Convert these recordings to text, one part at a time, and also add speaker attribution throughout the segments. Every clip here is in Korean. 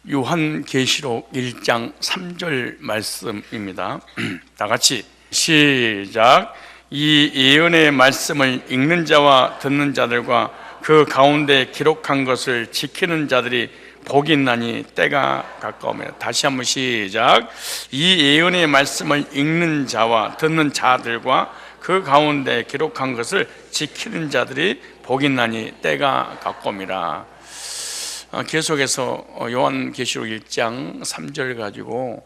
Speaker 1: 요한계시록 1장 3절 말씀입니다. 다 같이 시작. 이 예언의 말씀을 읽는 자와 듣는 자들과 그 가운데 기록한 것을 지키는 자들이 복이 있나니 때가 가까우며. 다시 한번 시작. 이 예언의 말씀을 읽는 자와 듣는 자들과 그 가운데 기록한 것을 지키는 자들이 복이 있나니 때가 가까움이라. 계속해서 요한계시록 1장 3절 가지고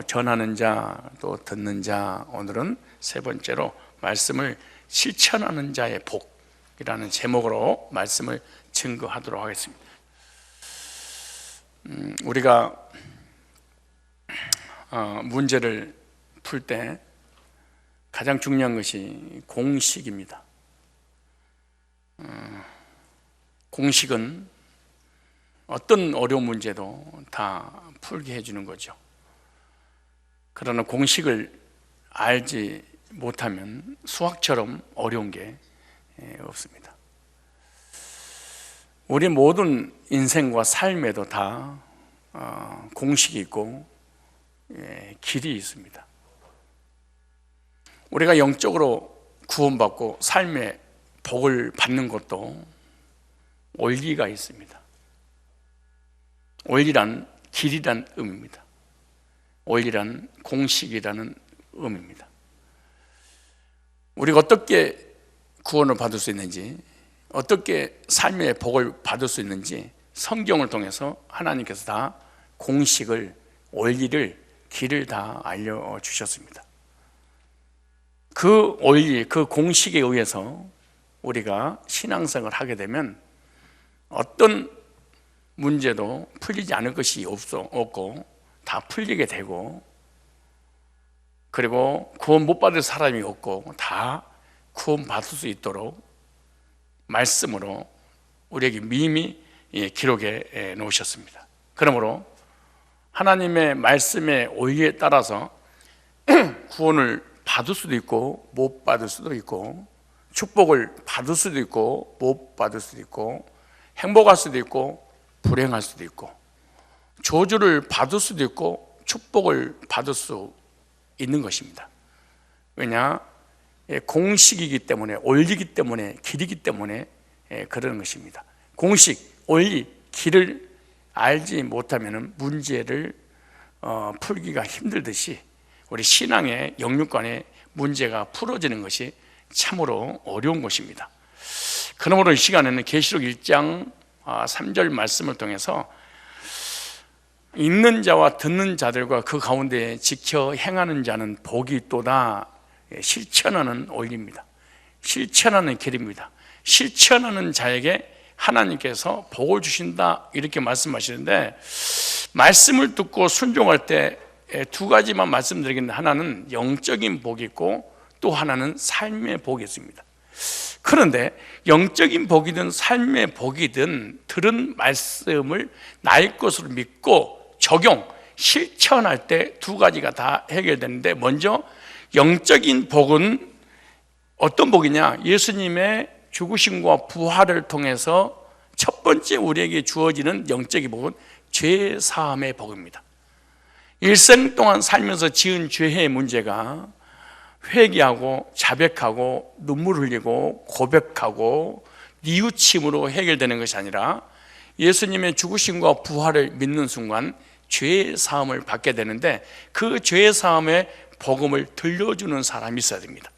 Speaker 1: 전하는 자 또 듣는 자, 오늘은 세 번째로 말씀을 실천하는 자의 복이라는 제목으로 말씀을 증거하도록 하겠습니다. 우리가 문제를 풀 때 가장 중요한 것이 공식입니다. 공식은 어떤 어려운 문제도 다 풀게 해주는 거죠. 그러나 공식을 알지 못하면 수학처럼 어려운 게 없습니다. 우리 모든 인생과 삶에도 다 공식이 있고 길이 있습니다. 우리가 영적으로 구원받고 삶의 복을 받는 것도 원리가 있습니다. 원리란 길이란 의미입니다. 원리란 공식이라는 의미입니다. 우리가 어떻게 구원을 받을 수 있는지, 어떻게 삶의 복을 받을 수 있는지 성경을 통해서 하나님께서 다 공식을, 원리를, 길을 다 알려주셨습니다. 그 원리, 그 공식에 의해서 우리가 신앙생활을 하게 되면 어떤 문제도 풀리지 않을 것이 없고 다 풀리게 되고, 그리고 구원 못 받을 사람이 없고 다 구원 받을 수 있도록 말씀으로 우리에게 미리 기록해 놓으셨습니다. 그러므로 하나님의 말씀의 원리에 따라서 구원을 받을 수도 있고 못 받을 수도 있고, 축복을 받을 수도 있고 못 받을 수도 있고, 행복할 수도 있고 불행할 수도 있고, 저주를 받을 수도 있고 축복을 받을 수 있는 것입니다. 왜냐? 공식이기 때문에, 원리이기 때문에, 길이기 때문에 그러는 것입니다. 공식, 원리, 길을 알지 못하면 문제를 풀기가 힘들듯이 우리 신앙의 영육간의 문제가 풀어지는 것이 참으로 어려운 것입니다. 그러므로 이 시간에는 계시록 1장 3절 말씀을 통해서 읽는 자와 듣는 자들과 그 가운데 지켜 행하는 자는 복이 있도다. 실천하는 원리입니다. 실천하는 길입니다. 실천하는 자에게 하나님께서 복을 주신다, 이렇게 말씀하시는데, 말씀을 듣고 순종할 때 두 가지만 말씀드리겠는데, 하나는 영적인 복이 있고 또 하나는 삶의 복이 있습니다. 그런데 영적인 복이든 삶의 복이든 들은 말씀을 나의 것으로 믿고 적용, 실천할 때 두 가지가 다 해결되는데, 먼저 영적인 복은 어떤 복이냐? 예수님의 죽으심과 부활을 통해서 첫 번째 우리에게 주어지는 영적인 복은 죄 사함의 복입니다. 일생 동안 살면서 지은 죄의 문제가 회개하고 자백하고 눈물 흘리고 고백하고 뉘우침으로 해결되는 것이 아니라 예수님의 죽으심과 부활을 믿는 순간 죄 사함을 받게 되는데, 그 죄 사함의 복음을 들려주는 사람이 있어야 됩니다.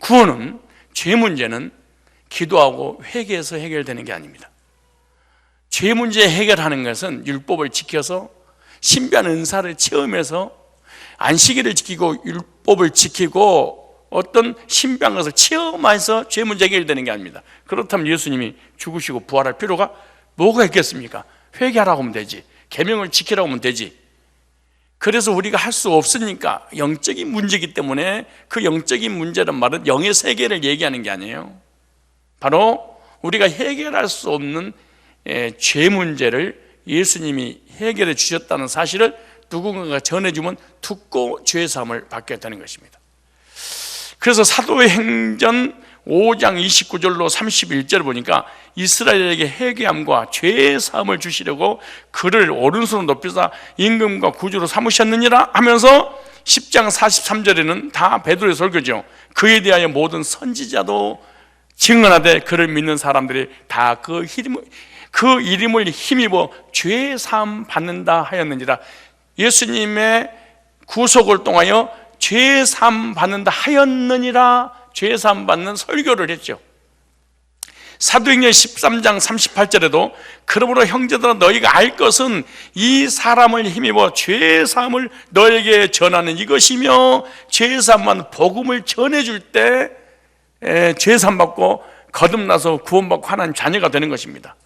Speaker 1: 구원은, 죄 문제는 기도하고 회개해서 해결되는 게 아닙니다. 죄 문제 해결하는 것은 율법을 지켜서 신비한 은사를 체험해서 안식일을 지키고 율법을 지키고 어떤 신비한 것을 체험해서 죄 문제 해결되는 게 아닙니다. 그렇다면 예수님이 죽으시고 부활할 필요가 뭐가 있겠습니까? 회개하라고 하면 되지, 계명을 지키라고 하면 되지. 그래서 우리가 할 수 없으니까, 영적인 문제이기 때문에, 그 영적인 문제란 말은 영의 세계를 얘기하는 게 아니에요. 바로 우리가 해결할 수 없는 죄 문제를 예수님이 해결해 주셨다는 사실을 누군가가 전해주면 듣고 죄 사함을 받게 되는 것입니다. 그래서 사도행전 5장 29절로 31절을 보니까 이스라엘에게 회개함과 죄의 사함을 주시려고 그를 오른손으로 높이사 임금과 구주로 삼으셨느니라 하면서 10장 43절에는 다 베드로의 설교죠. 그에 대하여 모든 선지자도 증언하되 그를 믿는 사람들이 다 그 이름을 힘입어 죄의 사함 받는다 하였느니라. 예수님의 구속을 통하여 죄의 사함 받는다 하였느니라, 죄의 사함 받는 설교를 했죠. 사도행전 13장 38절에도 그러므로 형제들아 너희가 알 것은 이 사람을 힘입어 죄의 사함을 너에게 전하는 이것이며 죄의 사함만 복음을 전해줄 때 죄의 사함 받고 거듭나서 구원받고 하나님 자녀가 되는 것입니다.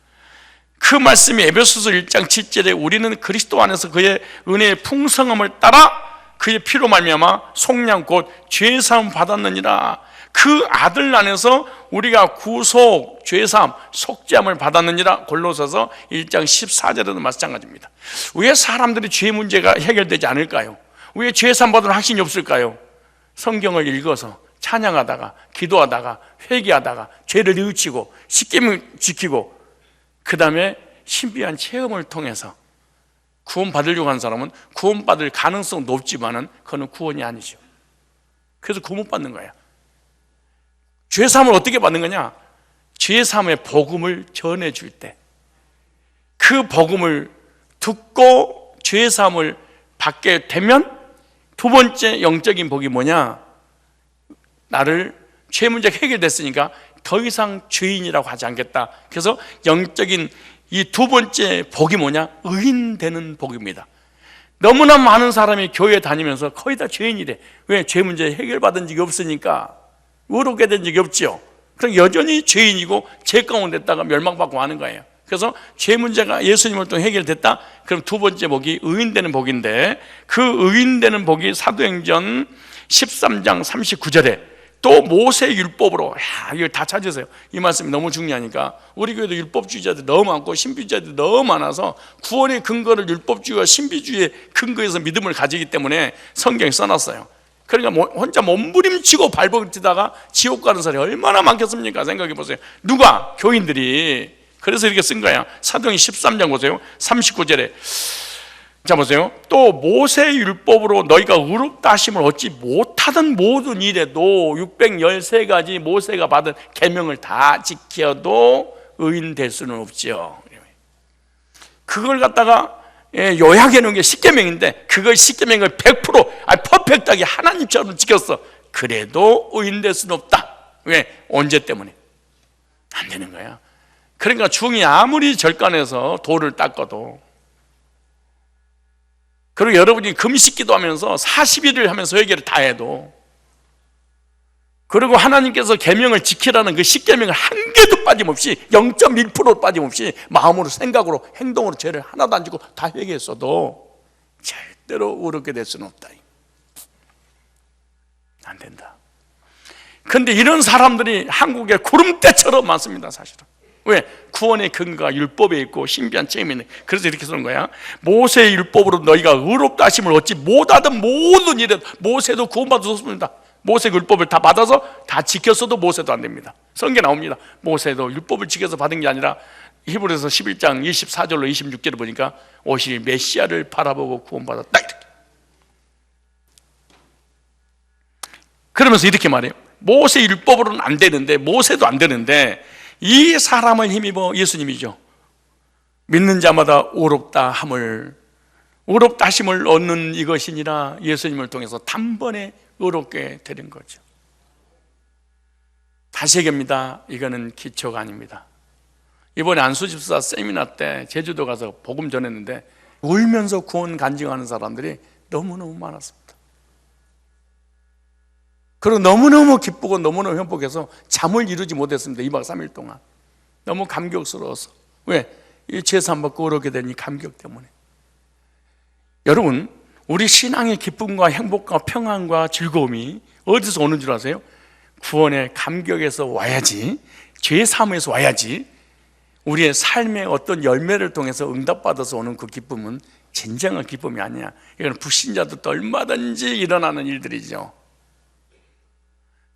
Speaker 1: 그 말씀이 에베소서 1장 7절에 우리는 그리스도 안에서 그의 은혜의 풍성함을 따라 그의 피로 말미암아 속량 곧 죄의 사함 받았느니라. 그 아들 안에서 우리가 구속, 죄사함, 속죄함을 받았느니라. 골로새서 1장 14절에도 마찬가지입니다. 왜 사람들이 죄 문제가 해결되지 않을까요? 왜 죄사함 받을 확신이 없을까요? 성경을 읽어서 찬양하다가 기도하다가 회개하다가 죄를 뉘우치고 십계명 지키고 그 다음에 신비한 체험을 통해서 구원받으려고 하는 사람은 구원받을 가능성 높지만은 그건 구원이 아니죠. 그래서 구원 못 받는 거야. 죄사함을 어떻게 받는 거냐? 죄사함의 복음을 전해줄 때 그 복음을 듣고 죄사함을 받게 되면 두 번째 영적인 복이 뭐냐? 나를 죄 문제가 해결됐으니까 더 이상 죄인이라고 하지 않겠다. 그래서 영적인 이 두 번째 복이 뭐냐? 의인 되는 복입니다. 너무나 많은 사람이 교회 다니면서 거의 다 죄인이래. 왜? 죄 문제 해결받은 적이 없으니까. 의롭게 된 적이 없죠. 그럼 여전히 죄인이고 죄 가운데 있다가 멸망받고 하는 거예요. 그래서 죄 문제가 예수님을 통해 해결됐다. 그럼 두 번째 복이 의인 되는 복인데, 그 의인 되는 복이 사도행전 13장 39절에 또 모세 율법으로, 이걸 다 찾으세요. 이 말씀이 너무 중요하니까. 우리 교회도 율법주의자들 너무 많고 신비주의자들 너무 많아서 구원의 근거를 율법주의와 신비주의의 근거에서 믿음을 가지기 때문에 성경에 써놨어요. 그러니까 혼자 몸부림치고 발버둥치다가 지옥 가는 사람이 얼마나 많겠습니까? 생각해 보세요. 누가? 교인들이. 그래서 이렇게 쓴 거야. 사도행전 13장 보세요. 39절에 자 보세요. 또 모세 율법으로 너희가 의롭다 하심을 얻지 못하던 모든 일에도 613가지 모세가 받은 계명을 다 지켜도 의인 될 수는 없죠. 그걸 갖다가 요약해 놓은 게 십계명인데 그걸 십계명을 100% 퍼펙트하게 하나님처럼 지켰어. 그래도 의인 될 수는 없다. 왜? 언제 때문에? 안 되는 거야. 그러니까 중이 아무리 절간해서 돌을 닦아도, 그리고 여러분이 금식기도 하면서 40일을 하면서 회개를 다 해도, 그리고 하나님께서 계명을 지키라는 그 십계명을 한 개도 빠짐없이 0.1% 빠짐없이 마음으로 생각으로 행동으로 죄를 하나도 안 지고 다 회개했어도 절대로 의롭게 될 수는 없다. 안 된다. 그런데 이런 사람들이 한국에 구름대처럼 많습니다. 사실은. 왜? 구원의 근거가 율법에 있고 신비한 체험이 있는. 그래서 이렇게 쓰는 거야. 모세의 율법으로 너희가 의롭다 하심을 얻지 못하던 모든 일에 모세도 구원받을 수 없습니다. 모세 율법을 다 받아서 다 지켰어도 모세도 안 됩니다. 성경에 나옵니다. 모세도 율법을 지켜서 받은 게 아니라 히브리서 11장 24절로 26절을 보니까 오실 메시아를 바라보고 구원받았다. 이렇게. 그러면서 이렇게 말해요. 모세 율법으로는 안 되는데, 모세도 안 되는데 이 사람을 힘입어, 예수님이죠, 믿는 자마다 의롭다 함을, 의롭다 하심을 얻는 이것이니라. 예수님을 통해서 단번에 의롭게 되는 거죠. 다시 얘기합니다. 이거는 기초가 아닙니다. 이번에 안수집사 세미나 때 제주도 가서 복음 전했는데 울면서 구원 간증하는 사람들이 너무너무 많았습니다. 그리고 너무너무 기쁘고 너무너무 행복해서 잠을 이루지 못했습니다. 2박 3일 동안. 너무 감격스러워서. 왜? 이 제사함 받고 의롭게 된 이 감격 때문에. 여러분, 우리 신앙의 기쁨과 행복과 평안과 즐거움이 어디서 오는 줄 아세요? 구원의 감격에서 와야지, 죄사함에서 와야지. 우리의 삶의 어떤 열매를 통해서 응답받아서 오는 그 기쁨은 진정한 기쁨이 아니야. 이건 불신자도 얼마든지 일어나는 일들이죠.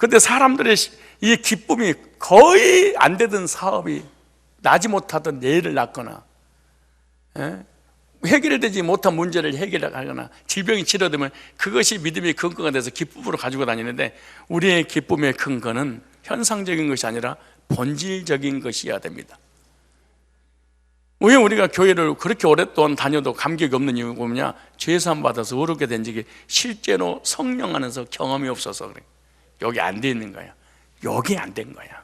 Speaker 1: 근데 사람들의 이 기쁨이 거의 안 되던 사업이 나지 못하던 애를 낳거나, 해결되지 못한 문제를 해결하거나 질병이 치료되면 그것이 믿음의 근거가 돼서 기쁨으로 가지고 다니는데, 우리의 기쁨의 근거는 현상적인 것이 아니라 본질적인 것이어야 됩니다. 왜 우리가 교회를 그렇게 오랫동안 다녀도 감격이 없는 이유가 뭐냐? 죄사함 받아서 의롭게 된 적이 실제로 성령 안에서 경험이 없어서 그래. 여기 안 돼 있는 거야. 여기 안 된 거야.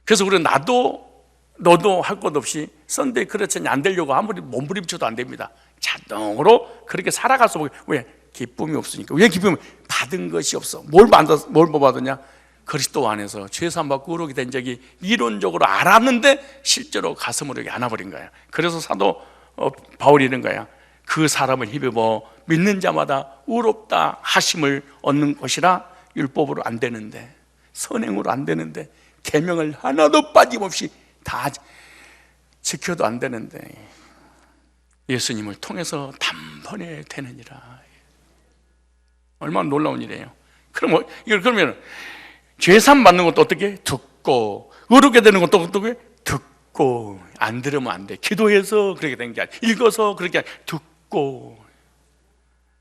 Speaker 1: 그래서 우리는 나도 너도 할 것 없이 썬데이 크리스천이 안 되려고 아무리 몸부림쳐도 안 됩니다. 자동으로 그렇게 살아갈 수 없고. 왜? 기쁨이 없으니까. 왜 기쁨이? 받은 것이 없어. 뭘 받았냐? 그리스도 안에서 죄사함 받고 의롭게 된 적이 이론적으로 알았는데 실제로 가슴으로 이렇게 안아버린 거야. 그래서 사도 바울이 이런 거야. 그 사람을 힘입어 믿는 자마다 의롭다 하심을 얻는 것이라. 율법으로 안 되는데, 선행으로 안 되는데, 계명을 하나도 빠짐없이 다 지켜도 안 되는데 예수님을 통해서 단번에 되느니라. 얼마나 놀라운 일이에요. 그러면 죄산 받는 것도 어떻게? 듣고, 의롭게 되는 것도 어떻게? 듣고. 안 들으면 안 돼. 기도해서 그렇게 된 게 아니야. 읽어서 그렇게 아니야. 듣고.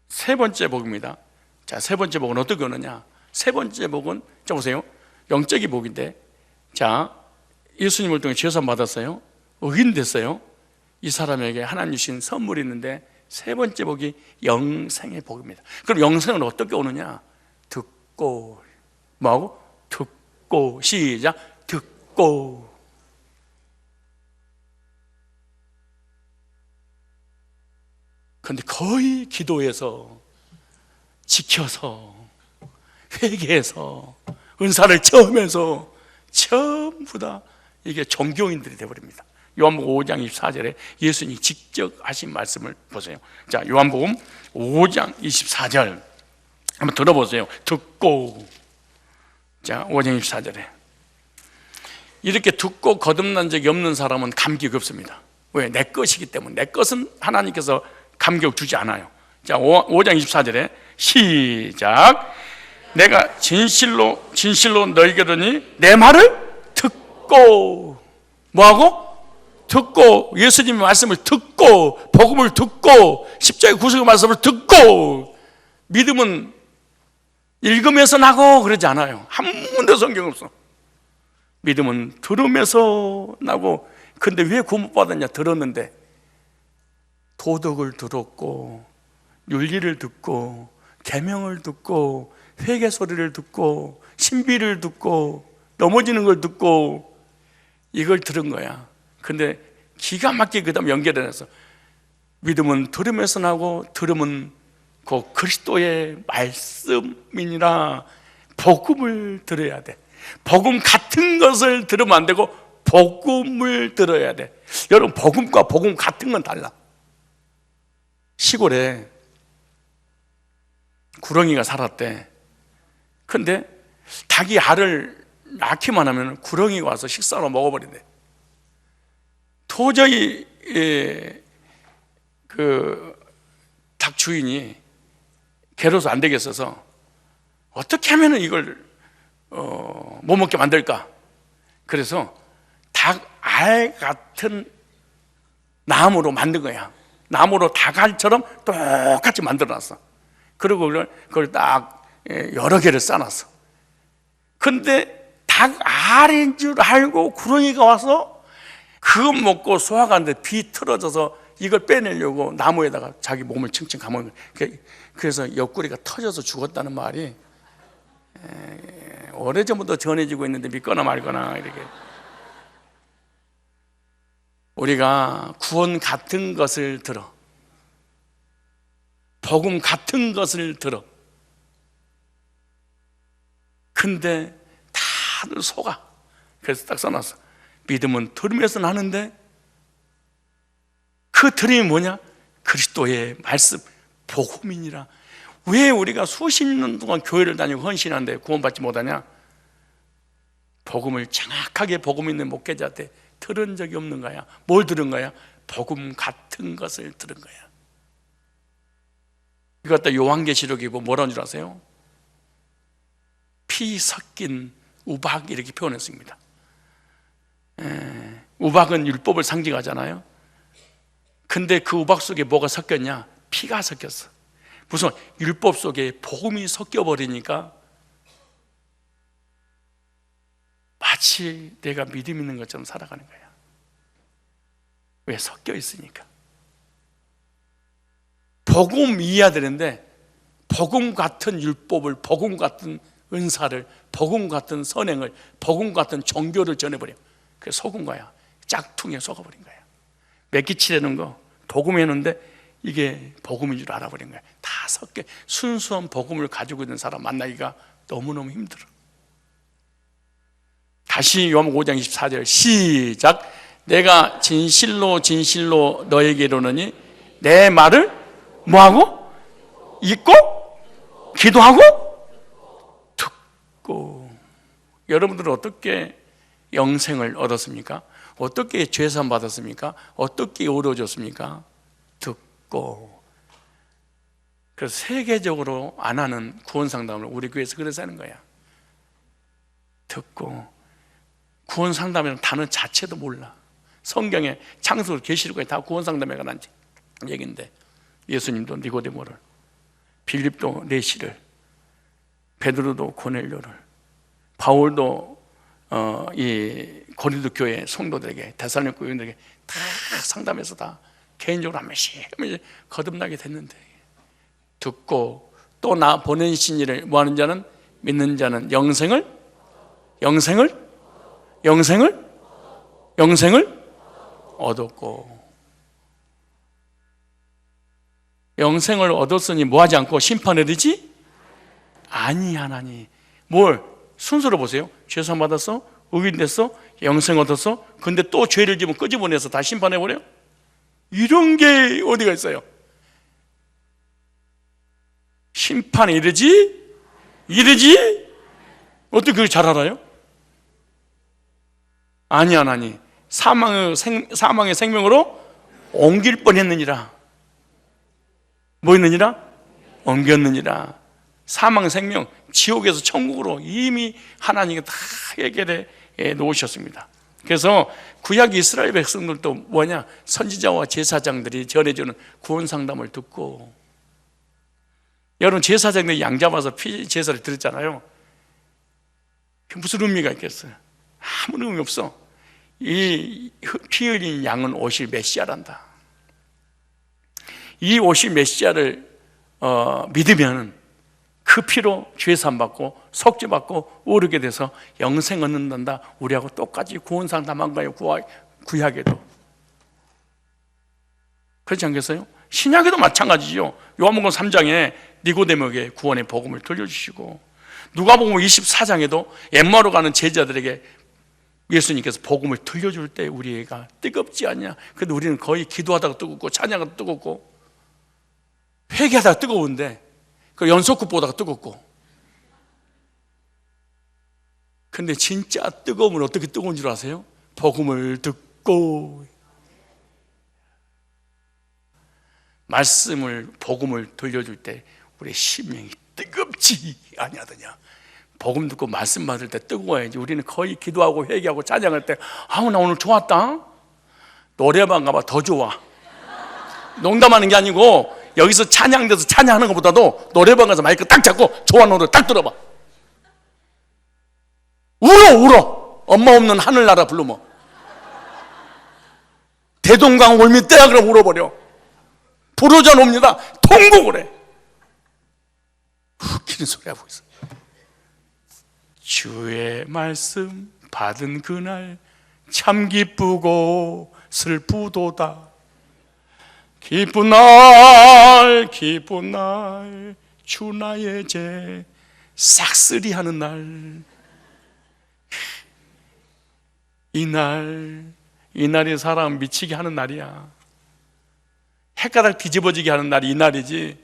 Speaker 1: 세 번째 복입니다. 자, 세 번째 복은 어떻게 오느냐? 세 번째 복은, 자 보세요, 영적인 복인데, 자, 예수님을 통해 죄산 받았어요. 의인 됐어요. 이 사람에게 하나님 주신 선물이 있는데, 세 번째 복이 영생의 복입니다. 그럼 영생은 어떻게 오느냐? 듣고. 뭐하고? 듣고. 시작. 듣고. 그런데 거의 기도해서, 지켜서, 회개해서, 은사를 체험해서 전부 다 이게 종교인들이 되어버립니다. 요한복음 5장 24절에 예수님이 직접 하신 말씀을 보세요. 자, 요한복음 5장 24절 한번 들어보세요. 듣고. 자, 5장 24절에 이렇게 듣고 거듭난 적이 없는 사람은 감격이 없습니다. 왜? 내 것이기 때문에. 내 것은 하나님께서 감격 주지 않아요. 자, 5장 24절에 시작. 내가 진실로 너희에게 이르노니 내 말을 듣고. 뭐하고? 듣고. 예수님의 말씀을 듣고, 복음을 듣고, 십자가의 구속의 말씀을 듣고. 믿음은 읽으면서 나고 그러지 않아요. 한 번도 성경 없어. 믿음은 들으면서 나고. 근데 왜 구원 받았냐? 들었는데 도덕을 들었고, 윤리를 듣고, 계명을 듣고, 회개 소리를 듣고, 신비를 듣고, 넘어지는 걸 듣고, 이걸 들은 거야. 근데 기가 막히게 그 다음 연결해서 믿음은 들으면서 나고, 들으면 그 그리스도의 말씀이니라. 복음을 들어야 돼. 복음 같은 것을 들으면 안 되고 복음을 들어야 돼. 여러분, 복음과 복음 같은 건 달라. 시골에 구렁이가 살았대. 근데 닭이 알을 낳기만 하면 구렁이가 와서 식사로 먹어버린대. 도저히 그 닭 주인이 괴로워서 안 되겠어서 어떻게 하면 이걸 못 먹게 만들까? 그래서 닭알 같은 나무로 만든 거야. 나무로 닭알처럼 똑같이 만들어놨어. 그리고 그걸 딱 여러 개를 쌓아놨어. 근데 닭알인 줄 알고 구렁이가 와서 그거 먹고 소화가 안 돼 비 틀어져서 이걸 빼내려고 나무에다가 자기 몸을 층층 감은 거야. 그래서 옆구리가 터져서 죽었다는 말이 오래전부터 전해지고 있는데 믿거나 말거나. 이렇게 우리가 구원 같은 것을 들어, 복음 같은 것을 들어. 근데 다들 속아. 그래서 딱 써놨어. 믿음은 들으면서 나는데, 그 들음이 뭐냐? 그리스도의 말씀, 복음이니라. 왜 우리가 수십 년 동안 교회를 다니고 헌신하는데 구원받지 못하냐? 복음을 정확하게 복음 있는 목회자한테 들은 적이 없는 거야. 뭘 들은 거야? 복음 같은 것을 들은 거야. 이거 갖다 요한계시록이 뭐라는 줄 아세요? 피 섞인 우박 이렇게 표현했습니다. 우박은 율법을 상징하잖아요. 근데 그 우박 속에 뭐가 섞였냐? 피가 섞였어. 무슨 율법 속에 복음이 섞여버리니까 마치 내가 믿음 있는 것처럼 살아가는 거야. 왜? 섞여 있으니까. 복음 이해해야 되는데 복음 같은 율법을, 복음 같은 은사를, 복음 같은 선행을, 복음 같은 종교를 전해버려. 그래서 속은 거야. 짝퉁에 속아버린 거야. 맺기치라는 거 복음했는데 이게 복음인 줄 알아버린 거야. 다 섞여. 순수한 복음을 가지고 있는 사람 만나기가 너무너무 힘들어. 다시 요한복음 5장 24절 시작. 내가 진실로 진실로 너에게 이르노니 내 말을 뭐하고? 읽고 기도하고 듣고. 여러분들은 어떻게 영생을 얻었습니까? 어떻게 죄사함 받았습니까? 어떻게 의로워졌습니까? 듣고. 그래서 세계적으로 안 하는 구원상담을 우리 교회에서 그래서 하는 거야. 듣고. 구원상담이라는 단어 자체도 몰라. 성경에 창세부터 계시록까지 다 구원상담에 관한 얘기인데 예수님도 니고데모를, 빌립도 내시를, 베드로도 고넬료를, 바울도 이 고린도 교회 성도들에게, 데살로니가 교인들에게 다 상담해서 다 개인적으로 한 번씩 거듭나게 됐는데, 듣고 또 나 보내신 이를 뭐하는 자는, 믿는 자는 영생을 얻었고. 영생을 얻었으니 뭐하지 않고 심판에 이르지 아니하나니. 뭘 순서로 보세요. 죄사함 받았어, 의인 됐어, 영생 얻었어. 근데 또 죄를 지면 끄집어내서 다 심판해버려? 이런 게 어디가 있어요? 심판에 이르지 어떻게 그걸 잘 알아요? 아니하나니 사망의 생명으로 옮길 뻔했느니라. 뭐 했느니라? 옮겼느니라. 사망의 생명, 지옥에서 천국으로 이미 하나님이 다 해결해 놓으셨습니다. 그래서 구약 이스라엘 백성들도 뭐냐? 선지자와 제사장들이 전해주는 구원상담을 듣고. 여러분, 제사장들이 양 잡아서 피 제사를 드렸잖아요. 무슨 의미가 있겠어요? 아무런 의미 없어. 이 피 흘린 양은 오실 메시아란다. 이 오실 메시아를 믿으면 그 피로 죄사함 받고 속죄 받고 오르게 돼서 영생 얻는단다. 우리하고 똑같이 구원상담한 거예요. 구약에도 그렇지 않겠어요? 신약에도 마찬가지죠. 요한복음 3장에 니고데모에게 구원의 복음을 들려주시고, 누가복음 24장에도 엠마오로 가는 제자들에게 예수님께서 복음을 들려줄 때 우리가 뜨겁지 않냐? 근데 우리는 거의 기도하다가 뜨겁고 찬양하다가 뜨겁고 회개하다가 뜨거운데, 그 연속극 보다가 뜨겁고. 근데 진짜 뜨거움은 어떻게 뜨거운 줄 아세요? 복음을 듣고 말씀을, 복음을 들려줄 때 우리 심령이 뜨겁지 아니하더냐. 복음 듣고 말씀 받을 때 뜨거워야지. 우리는 거의 기도하고 회개하고 찬양할 때 아우 나 오늘 좋았다. 노래방 가봐 더 좋아. 농담하는 게 아니고 여기서 찬양돼서 찬양하는 것보다도 노래방 가서 마이크 딱 잡고 좋아하는 노래 딱 들어봐. 울어. 엄마 없는 하늘나라 부르면 대동강 올미 때야 그럼 울어버려. 부르자 놉니다. 통곡을 해. 웃기는 소리 하고 있어. 주의 말씀 받은 그날 참 기쁘고 슬프도다. 기쁜 날 주 나의 죄 싹쓸이하는 날. 이날이 사람 미치게 하는 날이야. 헷가닥 뒤집어지게 하는 날이 이 날이지,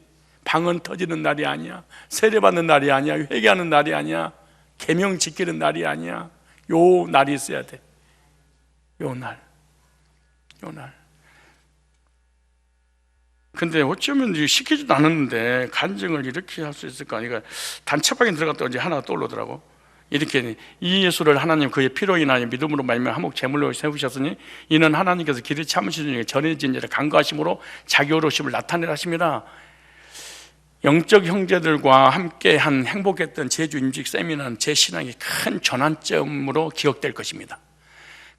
Speaker 1: 방언 터지는 날이 아니야. 세례받는 날이 아니야. 회개하는 날이 아니야. 계명 지키는 날이 아니야. 요 날이 있어야 돼. 요 날. 근데 어쩌면 시키지도 않았는데 간증을 이렇게 할 수 있을까? 그러니까 단체방에 들어갔다 이제 하나 떠오르더라고. 이렇게 이 예수를 하나님 그의 피로 인하여 믿음으로 말미암아 한몫 제물로 세우셨으니 이는 하나님께서 길을 참으시는 전해진 일에 간과하심으로 자기 어로심을 나타내라 하심이라. 영적 형제들과 함께한 행복했던 제주 임직 세미나는 제 신앙의 큰 전환점으로 기억될 것입니다.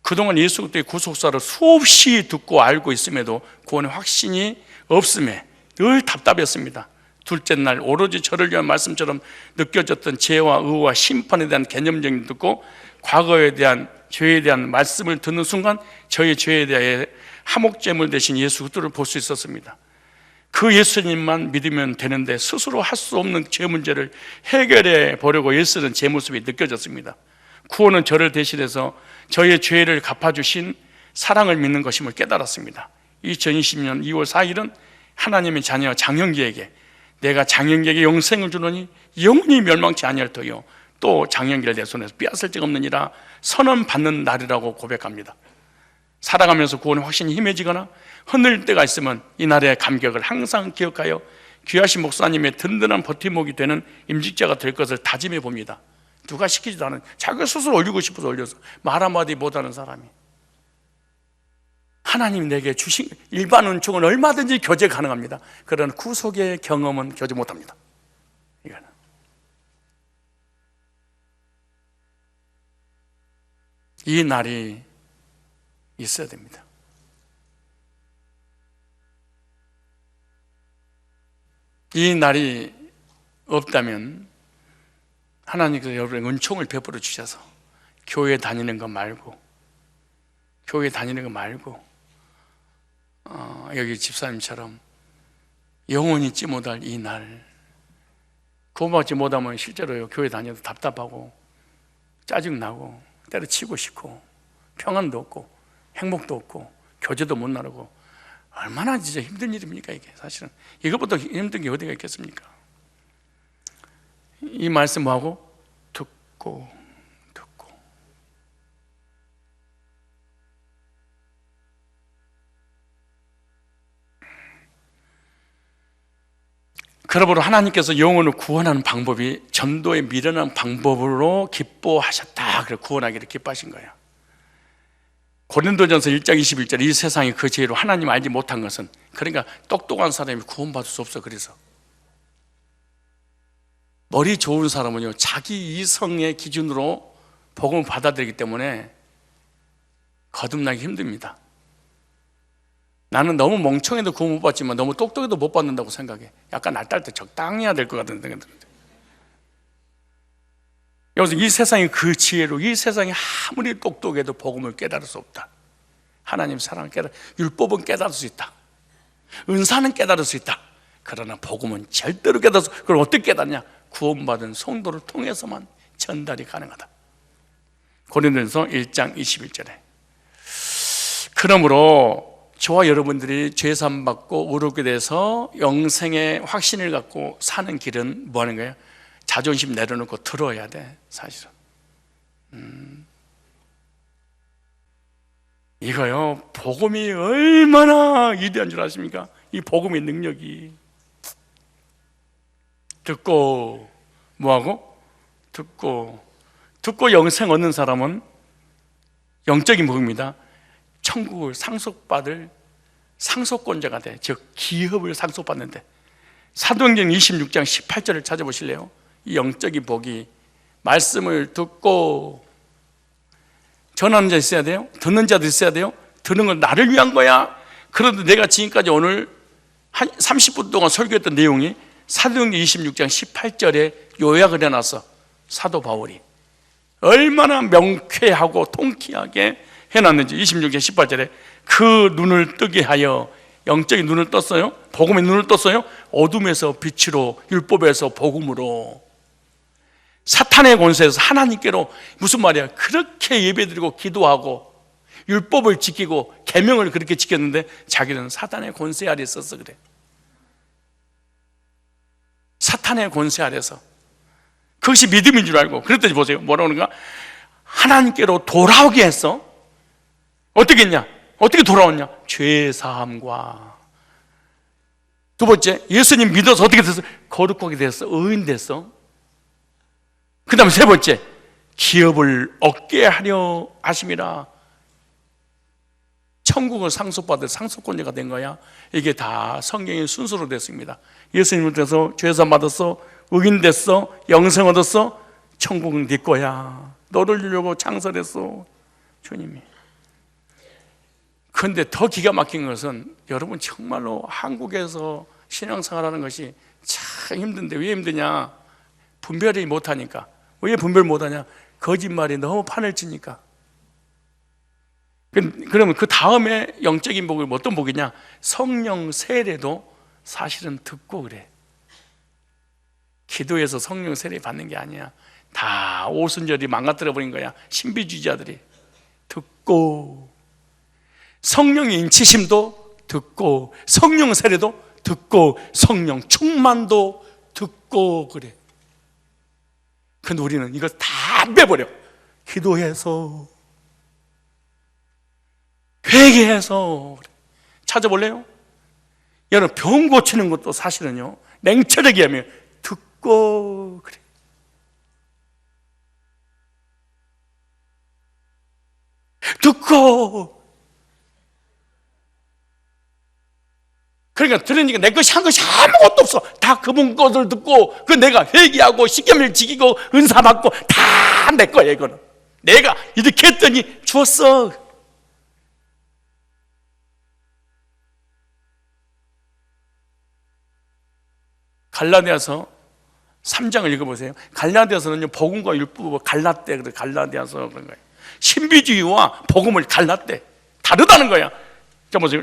Speaker 1: 그동안 예수 그리스도의 구속사를 수없이 듣고 알고 있음에도 구원의 확신이 없음에 늘 답답했습니다. 둘째 날 오로지 저를 위한 말씀처럼 느껴졌던 죄와 의와 심판에 대한 개념적인 듣고 과거에 대한 죄에 대한 말씀을 듣는 순간 저의 죄에 대해 화목제물 대신 예수 그리스도를 볼 수 있었습니다. 그 예수님만 믿으면 되는데 스스로 할 수 없는 죄 문제를 해결해 보려고 애쓰는 제 모습이 느껴졌습니다. 구원은 저를 대신해서 저의 죄를 갚아주신 사랑을 믿는 것임을 깨달았습니다. 2020년 2월 4일은 하나님의 자녀 장영기에게 내가 장영기에게 영생을 주노니 영원히 멸망치 아니할 터요 또 장영기를 내 손에서 빼앗을 적 없느니라 선언받는 날이라고 고백합니다. 살아가면서 구원의 확신이 희미해지거나 흔들릴 때가 있으면 이날의 감격을 항상 기억하여 귀하신 목사님의 든든한 버팀목이 되는 임직자가 될 것을 다짐해 봅니다. 누가 시키지도 않은 자기가 스스로 올리고 싶어서 올려서 말 한마디 못하는 사람이 하나님이 내게 주신 일반 은총은 얼마든지 교제 가능합니다. 그러나 구속의 경험은 교제 못합니다. 이거는 이 날이 있어야 됩니다. 이 날이 없다면 하나님께서 여러분의 은총을 베풀어 주셔서 교회 다니는 거 말고 여기 집사님처럼 영원히 잊지 못할 이 날 구원받지 못하면 실제로요 교회 다녀도 답답하고 짜증나고 때려치고 싶고 평안도 없고 행복도 없고 교제도 못 나누고 얼마나 진짜 힘든 일입니까 이게. 사실은 이것보다 힘든 게 어디가 있겠습니까? 이 말씀하고 듣고 그러므로 하나님께서 영혼을 구원하는 방법이 전도에 미련한 방법으로 기뻐하셨다. 그래 구원하기를 기뻐하신 거예요. 고린도전서 1장 21절 이 세상이 그 죄로 하나님 알지 못한 것은 그러니까 똑똑한 사람이 구원받을 수 없어. 그래서 머리 좋은 사람은요 자기 이성의 기준으로 복음을 받아들이기 때문에 거듭나기 힘듭니다. 나는 너무 멍청해도 구원 못 받지만 너무 똑똑해도 못 받는다고 생각해. 약간 날딸 때 적당히 해야 될 것 같은 생각이 듭니다. 여기서 이 세상이 그 지혜로 이 세상이 아무리 똑똑해도 복음을 깨달을 수 없다. 하나님 사랑을 율법은 깨달을 수 있다. 은사는 깨달을 수 있다. 그러나 복음은 절대로 깨달을 수 없다. 그걸 어떻게 깨닫냐? 구원받은 성도를 통해서만 전달이 가능하다. 고린도전서 1장 21절에 그러므로 저와 여러분들이 죄사함 받고 의롭게 돼서 영생의 확신을 갖고 사는 길은 뭐 하는 거예요? 자존심 내려놓고 들어야 돼. 사실은 이거요 복음이 얼마나 위대한 줄 아십니까? 이 복음의 능력이 듣고 뭐하고? 듣고 영생 얻는 사람은 영적인 복음입니다. 천국을 상속받을 상속권자가 돼. 즉 기업을 상속받는데 사도행전 26장 18절을 찾아보실래요? 이 영적인 복이 말씀을 듣고 전하는 자 있어야 돼요. 듣는 자도 있어야 돼요. 듣는 건 나를 위한 거야. 그런데 내가 지금까지 오늘 한 30분 동안 설교했던 내용이 사도행전 26장 18절에 요약을 해놨어. 사도 바울이 얼마나 명쾌하고 통쾌하게 해놨는지 26장 18절에 그 눈을 뜨게 하여 영적인 눈을 떴어요. 복음의 눈을 떴어요. 어둠에서 빛으로 율법에서 복음으로 사탄의 권세에서 하나님께로 무슨 말이야? 그렇게 예배드리고 기도하고 율법을 지키고 계명을 그렇게 지켰는데 자기는 사탄의 권세 아래 있었어. 그래. 사탄의 권세 아래서 그것이 믿음인 줄 알고 그랬더니 보세요. 뭐라고 그러는가? 하나님께로 돌아오게 했어. 어떻게 했냐? 어떻게 돌아왔냐? 죄사함과 두 번째, 예수님 믿어서 어떻게 됐어? 거룩하게 됐어. 의인 됐어. 그 다음에 세 번째, 기업을 얻게 하려 하심이라. 천국을 상속받을 상속권자가 된 거야. 이게 다 성경의 순서로 됐습니다. 예수님을 통해서 죄사함 받았어, 의인 됐어, 영생 얻었어, 천국은 네 거야. 너를 주려고 창설했어, 주님이. 그런데 더 기가 막힌 것은, 여러분 정말로 한국에서 신앙생활하는 것이 참 힘든데, 왜 힘드냐? 분별이 못하니까. 왜 분별 못하냐? 거짓말이 너무 판을 치니까. 그러면 그 다음에 영적인 복이 어떤 복이냐? 성령 세례도 사실은 듣고 그래. 기도해서 성령 세례 받는 게 아니야. 다 오순절이 망가뜨려 버린 거야. 신비주의자들이. 듣고, 성령의 인치심도 듣고, 성령 세례도 듣고, 성령 충만도 듣고 그래. 근데 우리는 이걸 다 빼버려. 기도해서, 회개해서. 찾아볼래요? 여러분, 병 고치는 것도 사실은요, 냉철하게 하면 듣고 그래. 듣고. 그러니까 들으니까 내 것이 한 것이 아무것도 없어. 다 그분 것을 듣고, 그 내가 회개하고 십계명을 지키고 은사 받고 다 내 거야. 이거는 내가 이렇게 했더니 주었어. 갈라디아서 3장을 읽어보세요. 갈라디아서는요, 복음과 율법을 갈랐대. 그래, 갈라디아서 그런 거예요. 신비주의와 복음을 갈랐대. 다르다는 거야. 자, 보세요.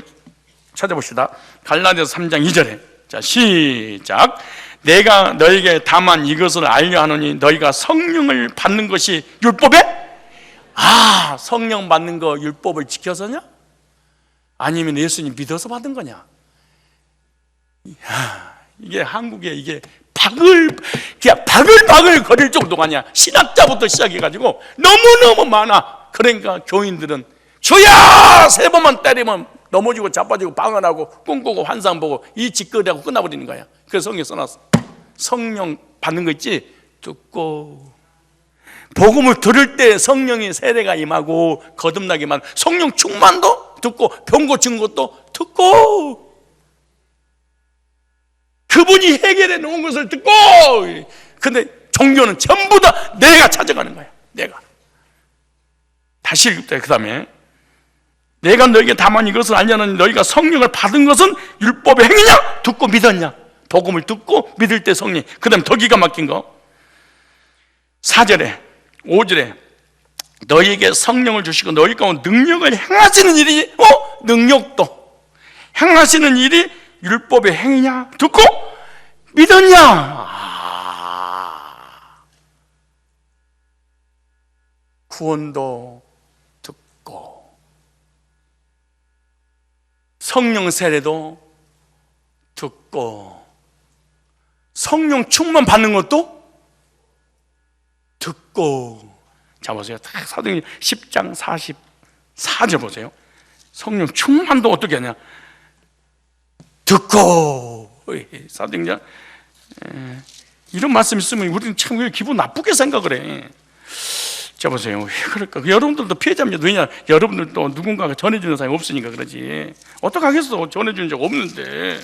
Speaker 1: 찾아봅시다. 갈라디아서 3장 2절에. 자, 시작. 내가 너에게 다만 이것을 알려 하노니 너희가 성령을 받는 것이 율법에? 아, 성령 받는 거 율법을 지켜서냐? 아니면 예수님 믿어서 받은 거냐? 이게 한국에 이게 그냥 바글바글 거릴 정도가 아니야. 신학자부터 시작해가지고 너무너무 많아. 그러니까 교인들은 주야! 3번만 때리면 넘어지고 자빠지고 방언하고 꿈꾸고 환상 보고 이 짓거리하고 끝나버리는 거야. 그래서 성경에 써놨어. 성령 받는 거 있지? 듣고. 복음을 들을 때 성령의 세례가 임하고 거듭나게 만 성령 충만도 듣고, 병 고친 것도 듣고, 그분이 해결해 놓은 것을 듣고. 근데 종교는 전부 다 내가 찾아가는 거야. 내가. 다시 읽을게요. 그 다음에 내가 너에게 다만 이것을 알려는 너희가 성령을 받은 것은 율법의 행위냐? 듣고 믿었냐? 복음을 듣고 믿을 때 성령. 그 다음에 더 기가 막힌 거 4절에 5절에 너희에게 성령을 주시고 너희 가운데 능력을 행하시는 일이 능력도 행하시는 일이 율법의 행위냐? 듣고 믿었냐? 구원도 듣고 성령 세례도 듣고 성령 충만 받는 것도 듣고. 자, 보세요. 사도행전 10장 44절 보세요. 성령 충만도 어떻게 하냐? 듣고. 사도행전 이런 말씀 있으면 우리는 참 왜 기분 나쁘게 생각을 해. 자, 보세요. 왜 그럴까? 여러분들도 피해자입니다. 왜냐? 여러분들도 누군가가 전해주는 사람이 없으니까 그러지. 어떡하겠어? 전해주는 적 없는데.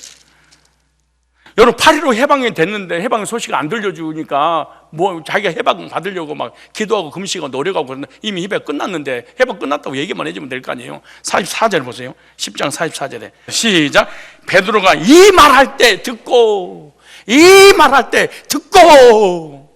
Speaker 1: 여러분 8.15 해방이 됐는데 해방 소식을 안 들려주니까 뭐 자기가 해방 받으려고 막 기도하고 금식하고 노력하고 그러는데 이미 해방 끝났는데 해방 끝났다고 얘기만 해주면 될 거 아니에요. 44절 보세요. 10장 44절에 시작. 베드로가 이 말할 때 듣고, 이 말할 때 듣고,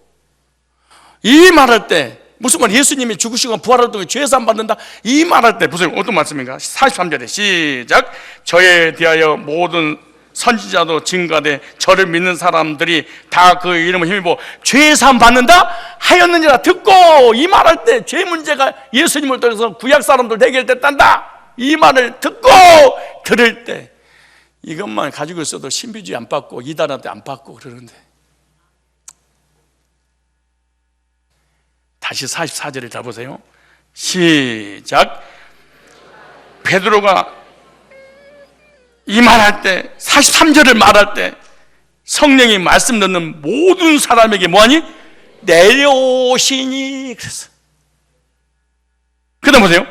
Speaker 1: 이 말할 때 무슨 말? 예수님이 죽으시고 부활할 때 죄사함 받는다. 이 말할 때 보세요. 어떤 말씀인가? 43절에 시작. 저에 대하여 모든 선지자도 증가돼 저를 믿는 사람들이 다 그 이름을 힘입어 죄사함 받는다 하였느니라. 듣고. 이 말할 때 죄 문제가 예수님을 통해서 구약 사람들 해결됐단다. 이 말을 듣고 들을 때 이것만 가지고 있어도 신비주의 안 받고 이단한테 안 받고 그러는데. 다시 44절을 잡으세요. 시작. 베드로가 이 말할 때 43절을 말할 때 성령이 말씀 듣는 모든 사람에게 뭐하니? 내려오시니. 그랬어. 그 다음 보세요.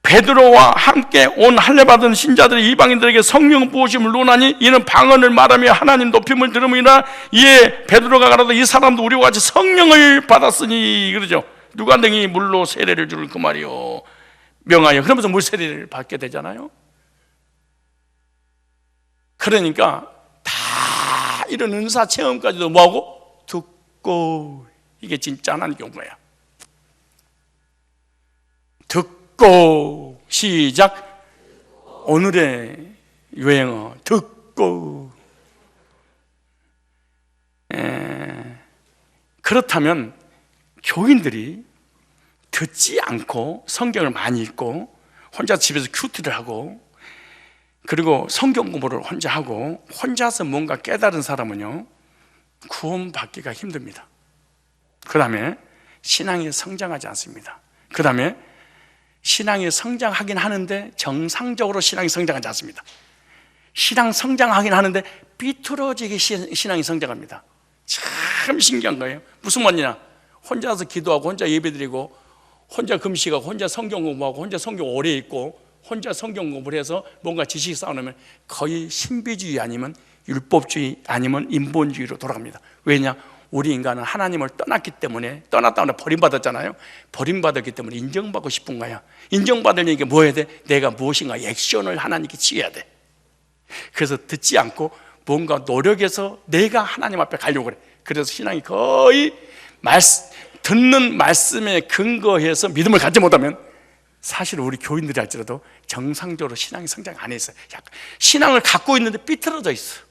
Speaker 1: 베드로와 함께 온 할례받은 신자들이 이방인들에게 성령 부으심을 논하니 이는 방언을 말하며 하나님 높임을 들음이라. 이에 베드로가 가라되 이 사람도 우리와 같이 성령을 받았으니 그러죠. 누가 능히 물로 세례를 줄 그 말이요 명하여. 그러면서 물 세례를 받게 되잖아요. 그러니까 다 이런 은사 체험까지도 뭐하고? 듣고. 이게 진짜 하나님의 경우야. 듣고. 시작. 오늘의 유행어 듣고. 그렇다면 교인들이 듣지 않고 성경을 많이 읽고 혼자 집에서 큐티를 하고 그리고 성경 공부를 혼자 하고 혼자서 뭔가 깨달은 사람은요 구원받기가 힘듭니다. 그 다음에 신앙이 성장하지 않습니다. 그 다음에 신앙이 성장하긴 하는데 정상적으로 신앙이 성장하지 않습니다. 신앙 성장하긴 하는데 삐뚤어지게 신앙이 성장합니다. 참 신기한 거예요. 무슨 말이냐? 혼자서 기도하고 혼자 예배드리고 혼자 금식하고 혼자 성경 공부하고 혼자 성경 오래 읽고 혼자 성경 공부를 해서 뭔가 지식 쌓아놓으면 거의 신비주의 아니면 율법주의 아니면 인본주의로 돌아갑니다. 왜냐? 우리 인간은 하나님을 떠났기 때문에, 떠났다고 버림받았잖아요. 버림받았기 때문에 인정받고 싶은 거야. 인정받으려니까 뭐 해야 돼? 내가 무엇인가 액션을 하나님께 취해야 돼. 그래서 듣지 않고 뭔가 노력해서 내가 하나님 앞에 가려고 그래. 그래서 신앙이 거의 듣는 말씀에 근거해서 믿음을 갖지 못하면 사실 우리 교인들이 할지라도 정상적으로 신앙이 성장 안 했어요. 약간 신앙을 갖고 있는데 삐뚤어져 있어.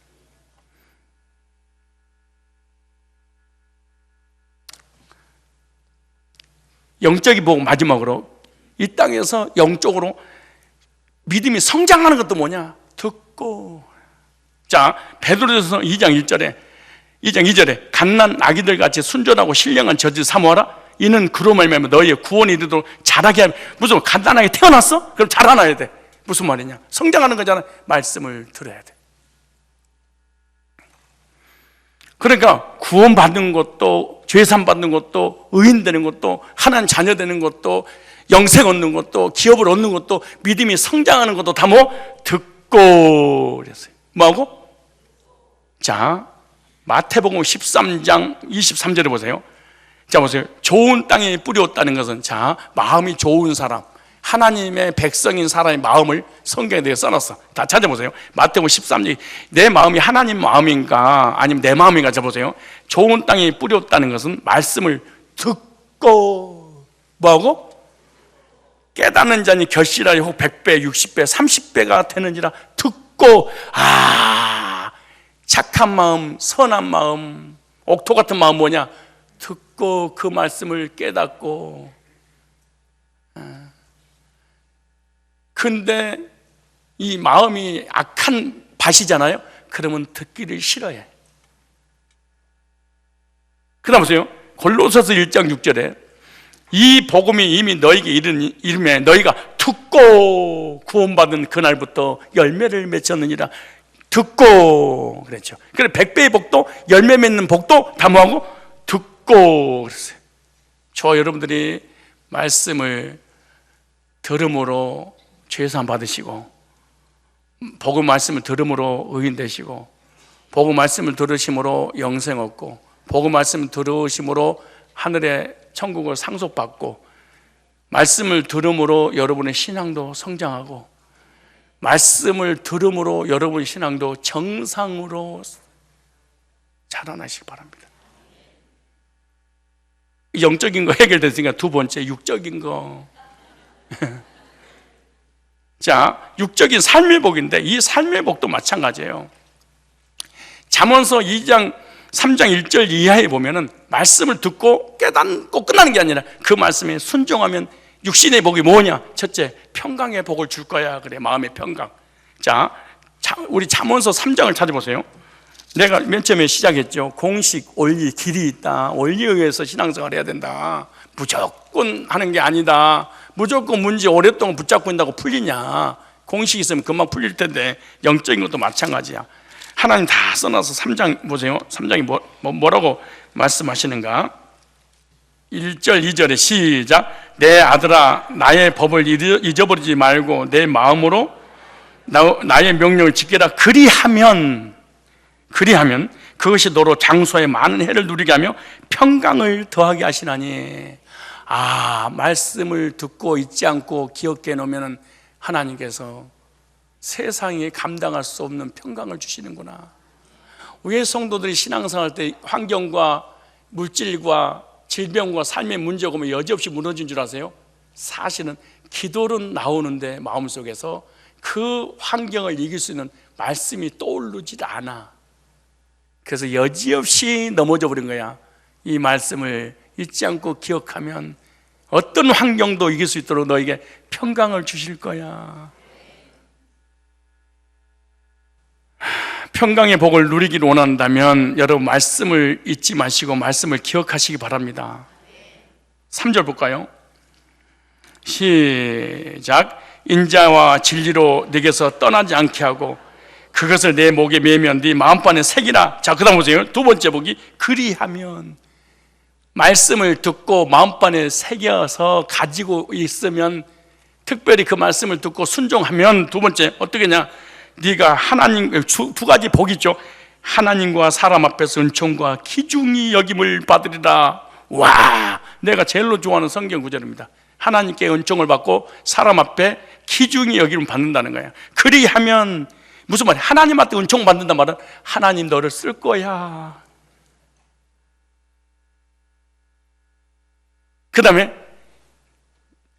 Speaker 1: 영적인 복음 마지막으로 이 땅에서 영적으로 믿음이 성장하는 것도 뭐냐? 듣고. 자, 베드로전서 2장 2절에 갓난 아기들 같이 순전하고 신령한 저질 사모하라. 이는 그로 말미암아 너희의 구원이 이르도록 자라게 하면. 무슨 간단하게 태어났어? 그럼 자라나야 돼. 무슨 말이냐? 성장하는 거잖아. 말씀을 들어야 돼. 그러니까 구원받는 것도 죄산 받는 것도 의인 되는 것도 하나님 자녀 되는 것도 영생 얻는 것도 기업을 얻는 것도 믿음이 성장하는 것도 다 뭐? 듣고 그랬어요. 뭐하고? 자, 마태복음 13장 23절에 보세요. 자, 보세요. 좋은 땅에 뿌렸다는 것은, 자, 마음이 좋은 사람, 하나님의 백성인 사람의 마음을 성경에 대해 써놨어. 다 찾아보세요. 마태복음 13장, 내 마음이 하나님 마음인가 아니면 내 마음인가 찾아보세요. 좋은 땅에 뿌렸다는 것은 말씀을 듣고 뭐하고? 깨닫는 자니 결실하여 혹 100배, 60배, 30배가 되는지라. 듣고. 착한 마음, 선한 마음, 옥토 같은 마음 뭐냐? 듣고 그 말씀을 깨닫고. 근데 이 마음이 악한 밭이잖아요. 그러면 듣기를 싫어해. 그 다음 보세요. 골로새서 1장 6절에 이 복음이 이미 너에게 이름에 너희가 듣고 구원받은 그날부터 열매를 맺었느니라. 듣고 그랬죠. 그래 100배의 복도 열매 맺는 복도 다 뭐하고? 듣고 그랬어요. 저 여러분들이 말씀을 들음으로 죄사함 받으시고 복음 말씀을 들음으로 의인 되시고 복음 말씀을 들으심으로 영생 얻고 복음 말씀을 들으심으로 하늘의 천국을 상속받고 말씀을 들음으로 여러분의 신앙도 성장하고 말씀을 들음으로 여러분의 신앙도 정상으로 자라나시기 바랍니다. 영적인 거 해결됐으니까 두 번째 육적인 거. 자, 육적인 삶의 복인데 이 삶의 복도 마찬가지예요. 잠언서 2장 3장 1절 이하에 보면은 말씀을 듣고 깨닫고 끝나는 게 아니라 그 말씀에 순종하면 육신의 복이 뭐냐? 첫째, 평강의 복을 줄 거야. 그래, 마음의 평강. 자, 우리 잠언서 3장을 찾아보세요. 내가 맨 처음에 시작했죠. 공식, 원리, 길이 있다. 원리에 의해서 신앙생활을 해야 된다. 무조건 하는 게 아니다. 무조건 문제 오랫동안 붙잡고 있다고 풀리냐? 공식이 있으면 금방 풀릴 텐데 영적인 것도 마찬가지야. 하나님 다 써놔서 3장 보세요. 3장이 뭐라고 말씀하시는가? 1절 2절에 시작. 내 아들아 나의 법을 잊어버리지 말고 내 마음으로 나의 명령을 지켜라. 그리하면 그것이 너로 장수하여 많은 해를 누리게 하며 평강을 더하게 하시나니. 말씀을 듣고 잊지 않고 기억해 놓으면 하나님께서 세상에 감당할 수 없는 평강을 주시는구나. 왜 성도들이 신앙생활 때 환경과 물질과 질병과 삶의 문제가 오면 여지없이 무너진 줄 아세요? 사실은 기도는 나오는데 마음속에서 그 환경을 이길 수 있는 말씀이 떠오르지 않아. 그래서 여지없이 넘어져 버린 거야. 이 말씀을 잊지 않고 기억하면 어떤 환경도 이길 수 있도록 너에게 평강을 주실 거야. 평강의 복을 누리기를 원한다면 여러분 말씀을 잊지 마시고 말씀을 기억하시기 바랍니다. 3절 볼까요? 시작. 인자와 진리로 네게서 떠나지 않게 하고 그것을 내 목에 매면 네 마음판에 새기라. 자, 그 다음 보세요. 두 번째 복이 그리하면. 말씀을 듣고 마음판에 새겨서 가지고 있으면, 특별히 그 말씀을 듣고 순종하면, 두 번째 어떻게 냐, 네가 하나님, 두 가지 복이 있죠. 하나님과 사람 앞에서 은총과 기중이 여김을 받으리라. 와, 내가 제일로 좋아하는 성경 구절입니다. 하나님께 은총을 받고 사람 앞에 기중이 여김을 받는다는 거야. 그리하면 무슨 말이야? 하나님한테 은총 받는단 말은 하나님 너를 쓸 거야. 그 다음에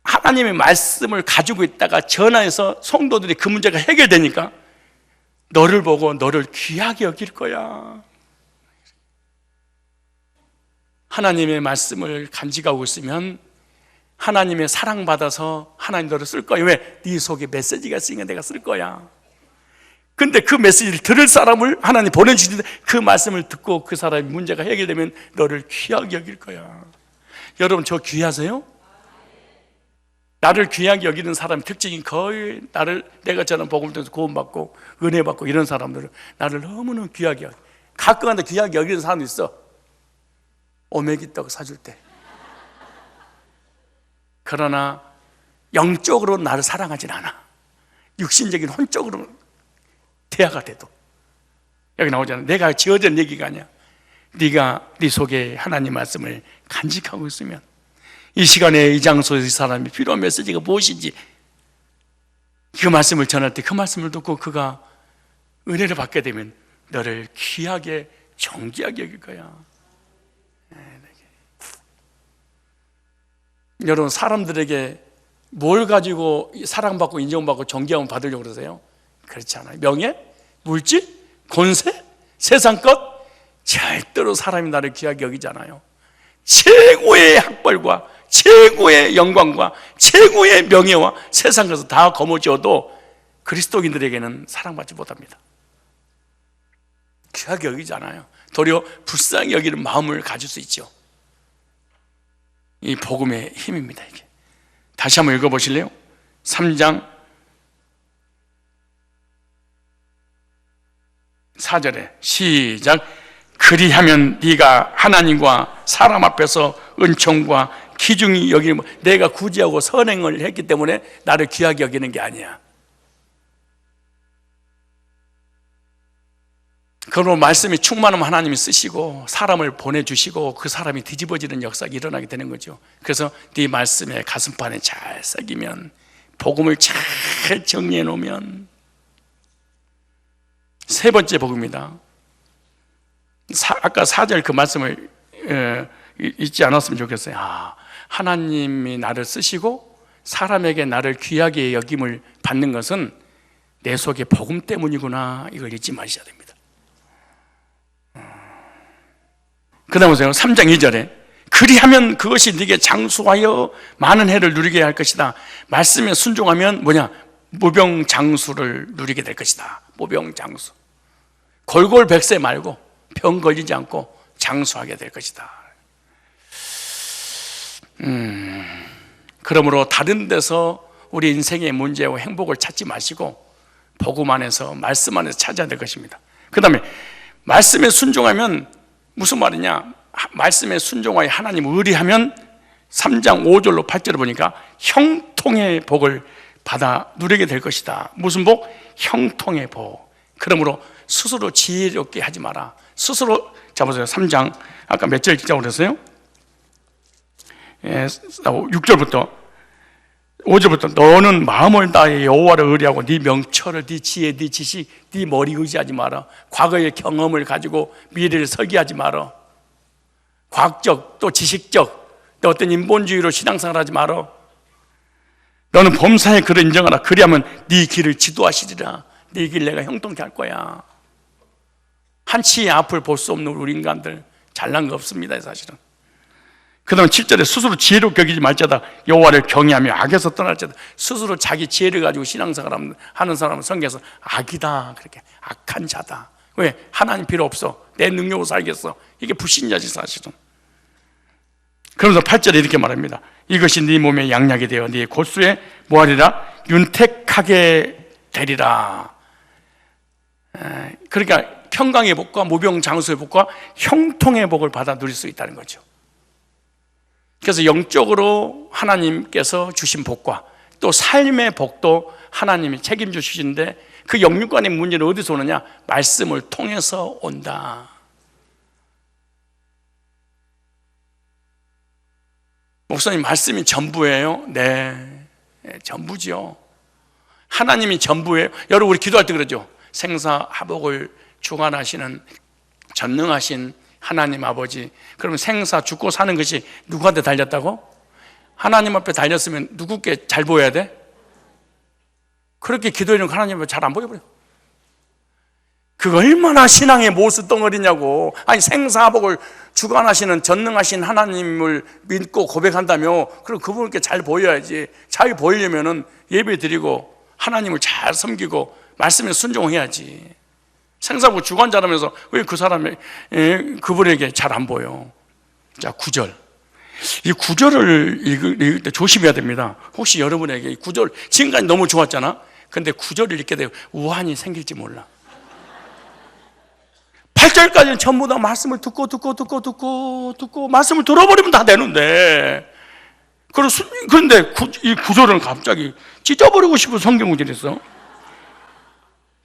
Speaker 1: 하나님의 말씀을 가지고 있다가 전화해서 성도들이 그 문제가 해결되니까 너를 보고 너를 귀하게 여길 거야. 하나님의 말씀을 간직하고 있으면 하나님의 사랑받아서 하나님 너를 쓸 거야. 왜? 네 속에 메시지가 있으니까 내가 쓸 거야. 근데 그 메시지를 들을 사람을 하나님 보내주시는데 그 말씀을 듣고 그 사람의 문제가 해결되면 너를 귀하게 여길 거야. 여러분 저 귀하세요? 나를 귀하게 여기는 사람의 특징이 거의 내가 저는 복음을 통해서 구원받고 은혜 받고 이런 사람들은 나를 너무나 귀하게 여겨. 가끔 한데 귀하게 여기는 사람도 있어. 오메기 떡 사줄 때. 그러나 영적으로 나를 사랑하진 않아. 육신적인 혼적으로 대화가 돼도. 여기 나오잖아. 내가 지어진 얘기가 아니야. 네가 네 속에 하나님 말씀을 간직하고 있으면 이 시간에 이 장소에 이 사람이 필요한 메시지가 무엇인지 그 말씀을 전할 때 그 말씀을 듣고 그가 은혜를 받게 되면 너를 귀하게 존귀하게 여길 거야. 여러분 사람들에게 뭘 가지고 사랑받고 인정받고 존경을 받으려고 그러세요? 그렇지 않아요. 명예? 물질? 권세? 세상 것? 절대로 사람이 나를 귀하게 여기지 않아요. 최고의 학벌과 최고의 영광과 최고의 명예와 세상 것을 다 거머쥐어도 그리스도인들에게는 사랑받지 못합니다. 귀하게 여기지 않아요. 도리어 불쌍히 여기는 마음을 가질 수 있죠. 이 복음의 힘입니다. 이게. 다시 한번 읽어보실래요? 3장 4절에 시작. 그리하면 네가 하나님과 사람 앞에서 은총과 기중이 여기는, 내가 구제하고 선행을 했기 때문에 나를 귀하게 여기는 게 아니야. 그러므로 말씀이 충만하면 하나님이 쓰시고 사람을 보내주시고 그 사람이 뒤집어지는 역사가 일어나게 되는 거죠. 그래서 네 말씀에 가슴판에 잘 새기면, 복음을 잘 정리해 놓으면. 세 번째 복음입니다. 아까 4절 그 말씀을 잊지 않았으면 좋겠어요. 하나님이 나를 쓰시고 사람에게 나를 귀하게 여김을 받는 것은 내 속에 복음 때문이구나. 이걸 잊지 마셔야 됩니다. 그 다음 보세요. 3장 2절에 그리하면 그것이 네게 장수하여 많은 해를 누리게 할 것이다. 말씀에 순종하면 뭐냐? 무병장수를 누리게 될 것이다. 무병장수. 골골백세 말고 병 걸리지 않고 장수하게 될 것이다. 그러므로 다른 데서 우리 인생의 문제와 행복을 찾지 마시고 복음 안에서, 말씀 안에서 찾아야 될 것입니다. 그 다음에 말씀에 순종하면 무슨 말이냐? 말씀에 순종하여 하나님 의리하면 3장 5절로 8절을 보니까 형통의 복을 받아 누리게 될 것이다. 무슨 복? 형통의 복. 그러므로 스스로 지혜롭게 하지 마라. 스스로, 자 보세요. 3장 아까 몇 절 읽자고 그랬어요? 6절부터 5절부터 너는 마음을 다해 여호와를 의뢰하고 네 명철을, 네 지혜, 네 지식, 네 머리 의지하지 마라. 과거의 경험을 가지고 미래를 설계하지 마라. 과학적 또 지식적 또 어떤 인본주의로 신앙생활 하지 마라. 너는 범사에 그를 인정하라. 그리하면 네 길을 지도하시리라. 네 길 내가 형통케 할 거야. 한치의 앞을 볼 수 없는 우리 인간들 잘난 거 없습니다, 사실은. 그 다음에 7절에 스스로 지혜롭게 여기지 말자다. 여호와를 경외하며 악에서 떠날자다. 스스로 자기 지혜를 가지고 신앙생활 하는 사람은 성경에서 악이다, 그렇게 악한 자다. 왜? 하나님 필요 없어, 내 능력으로 살겠어, 이게 불신자지 사실은. 그러면서 8절에 이렇게 말합니다. 이것이 네 몸의 양약이 되어 네 골수에 뭐하리라? 윤택하게 되리라. 그러니까 평강의 복과 무병장수의 복과 형통의 복을 받아 누릴 수 있다는 거죠. 그래서 영적으로 하나님께서 주신 복과 또 삶의 복도 하나님이 책임져 주시는데, 그 영육간의 문제는 어디서 오느냐? 말씀을 통해서 온다. 목사님, 말씀이 전부예요? 네, 전부지요. 하나님이 전부예요. 여러분, 우리 기도할 때 그러죠. 생사하복을 주관하시는 전능하신 하나님 아버지. 그러면 생사 죽고 사는 것이 누구한테 달렸다고? 하나님 앞에 달렸으면 누구께 잘 보여야 돼? 그렇게 기도해놓고 하나님 앞에 잘 안 보여버려. 그 얼마나 신앙의 모수 덩어리냐고. 아니, 생사복을 주관하시는 전능하신 하나님을 믿고 고백한다며, 그럼 그분께 잘 보여야지. 잘 보이려면은 예배 드리고 하나님을 잘 섬기고 말씀에 순종해야지. 생사복 주관자라면서 왜 그 사람이 그분에게 잘 안 보여? 자, 9절. 이 9절을 읽을 때 조심해야 됩니다. 혹시 여러분에게 이 9절 지금까지 너무 좋았잖아. 근데 9절을 읽게 되고 우환이 생길지 몰라. 8절까지는 전부 다 말씀을 듣고 말씀을 들어버리면 다 되는데, 그런데 이 9절은 갑자기 찢어버리고 싶은 성경 구절이 있어.